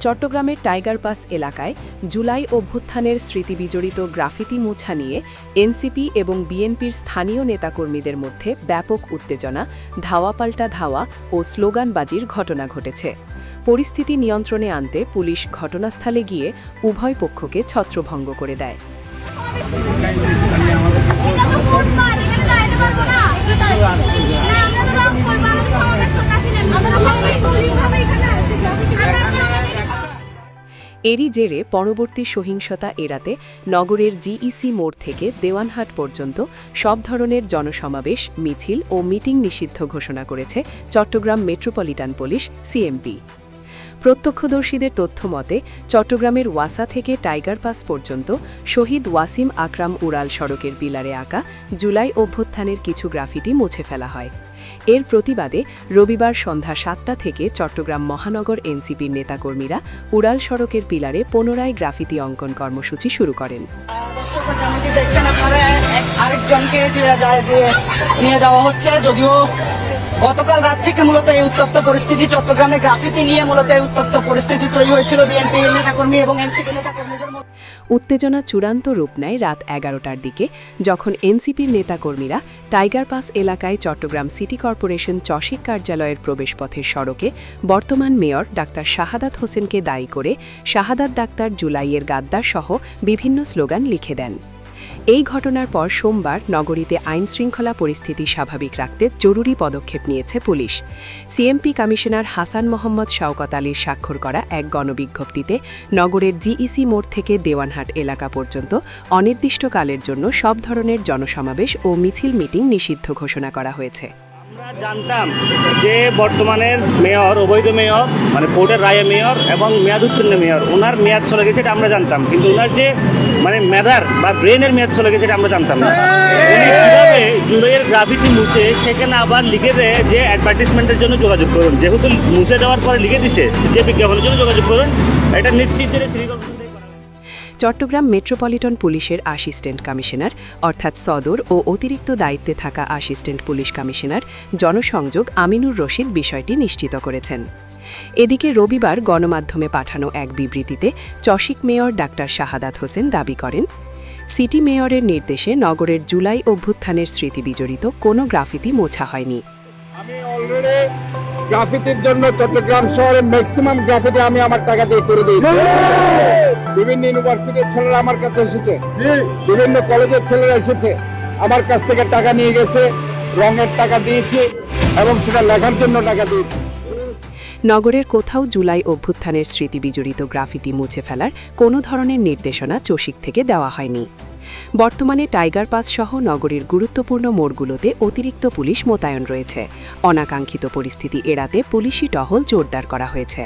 চট্টগ্রামের tiger pass এলাকায় জুলাই অভ্যুত্থানের স্মৃতিবিজড়িত গ্রাফিতি মোছা নিয়ে এনসিপি এবং বিএনপির স্থানীয় নেতাকর্মীদের মধ্যে ব্যাপক উত্তেজনা, ধাওয়া পাল্টা ধাওয়া ও স্লোগানবাজির ঘটনা ঘটেছে। পরিস্থিতি নিয়ন্ত্রণে আনতে পুলিশ ঘটনাস্থলে গিয়ে উভয় পক্ষকে ছত্রভঙ্গ করে দেয়। এরই জেরে পরবর্তী সহিংসতা এড়াতে নগরের জিইসি মোড় থেকে দেওয়ানহাট পর্যন্ত সব ধরনের জনসমাবেশ, মিছিল ও মিটিং নিষিদ্ধ ঘোষণা করেছে চট্টগ্রাম মেট্রোপলিটন পুলিশ সিএমপি। প্রত্যক্ষদর্শীদের তথ্য মতে চট্টগ্রামের ওয়াসা থেকে টাইগার পাস পর্যন্ত শহীদ ওয়াসিম আকরাম উড়াল সড়কের পিলারে আঁকা জুলাই অভ্যুত্থানের কিছু গ্রাফিটি মুছে ফেলা হয়। এর প্রতিবাদে রবিবার সন্ধ্যা ৭টা থেকে চট্টগ্রাম মহানগর এনসিপির নেতাকর্মীরা উড়াল সড়কের পিলারে পুনরায় গ্রাফিতি অঙ্কন কর্মসূচি শুরু করেন। আরেকজনকে নিয়ে যাওয়া হচ্ছে, যদিও গতকাল রাত থেকে মূলত এই উত্তপ্ত পরিস্থিতি চট্টগ্রামে গ্রাফিতি নিয়ে মূলত এই উত্তপ্ত পরিস্থিতি তৈরি হয়েছিল বিএনপি নেতাকর্মী এবং এনসিপি নেতাকর্মীদের মধ্যে। উত্তেজনা চূড়ান্ত রূপ নেয় রাত 11টার দিকে, যখন এনসিপির নেতাকর্মীরা টাইগার পাস এলাকায় চট্টগ্রাম সিটি কর্পোরেশন চসিক কার্যালয়ের প্রবেশপথের সড়কে বর্তমান মেয়র ডাক্তার শাহাদাত হোসেনকে দায়ী করে শাহাদাত ডাক্তার জুলাইয়ের গাদ্দার সহ বিভিন্ন স্লোগান লিখে দেন। এই ঘটনার পর সোমবার নগরীতে আইনশৃঙ্খলা পরিস্থিতি স্বাভাবিক রাখতে জরুরি পদক্ষেপ নিয়েছে police. CMP commissioner Hasan Mohammad Shawkat আলীর স্বাক্ষর করা এক গণবিজ্ঞপ্তিতে নগরের জিইসি মোড় থেকে দেওয়ানহাট এলাকা পর্যন্ত অনির্দিষ্টকালের জন্য সব ধরনের জনসমাবেশ ও মিছিল মিটিং নিষিদ্ধ ঘোষণা করা হয়েছে। আমরা জানতাম যে বর্তমানের মেয়র অবৈধ মেয়র, মানে কোর্টের রায়ে মেয়র এবং মেয়াদ উত্তীর্ণ মেয়র, ওনার মেয়াদ চলে গেছে এটা আমরা জানতাম, কিন্তু ওনার যে মেধার বা ব্রেনের মেয়াদ চলে গেছে এটা আমরা জানতাম না। উনি কীভাবে জুলাইয়ের গ্রাফিতি মুছে সেখানে আবার লিখে দেয় যে অ্যাডভার্টিসমেন্টের জন্য যোগাযোগ করুন, যেহেতু মুছে দেওয়ার পরে লিখে দিছে যে বিজ্ঞাপনের জন্য যোগাযোগ করুন, এটা নিশ্চিত যে চট্টগ্রাম মেট্রোপলিটন পুলিশের অ্যাসিস্ট্যান্ট কমিশনার অর্থাৎ সদর ও অতিরিক্ত দায়িত্বে থাকা অ্যাসিস্ট্যান্ট পুলিশ কমিশনার জনসংযোগ আমিনুর রশিদ বিষয়টি নিশ্চিত করেছেন। এদিকে রবিবার গণমাধ্যমে পাঠানো এক বিবৃতিতে চসিক মেয়র ডাক্তার শাহাদাত হোসেন দাবি করেন, সিটি মেয়রের নির্দেশে নগরের জুলাই অভ্যুত্থানের স্মৃতিবিজড়িত কোনো গ্রাফিতি মোছা হয়নি। আমি অলরেডি গ্রাফিতির জন্য চট্টগ্রাম শহরের ম্যাক্সিমাম গ্রাফিতি আমি আমার টাকা দিয়ে করে দিয়েছি। বিভিন্ন ইউনিভার্সিটির ছেলেরা আমার কাছে এসেছে, বিভিন্ন কলেজের ছেলেরা এসেছে, আমার কাছ থেকে টাকা নিয়ে গেছে, রঙের টাকা দিয়েছি এবং সেটা লেখার জন্য টাকা দিয়েছি। নগরের কোথাও জুলাই অভ্যুত্থানের স্মৃতিবিজড়িত গ্রাফিতি মুছে ফেলার কোনো ধরনের নির্দেশনা চসিক থেকে দেওয়া হয়নি। বর্তমানে টাইগার পাস সহ নগরীর গুরুত্বপূর্ণ মোড়গুলোতে অতিরিক্ত পুলিশ মোতায়েন রয়েছে। অনাকাঙ্ক্ষিত পরিস্থিতি এড়াতে পুলিশি টহল জোরদার করা হয়েছে।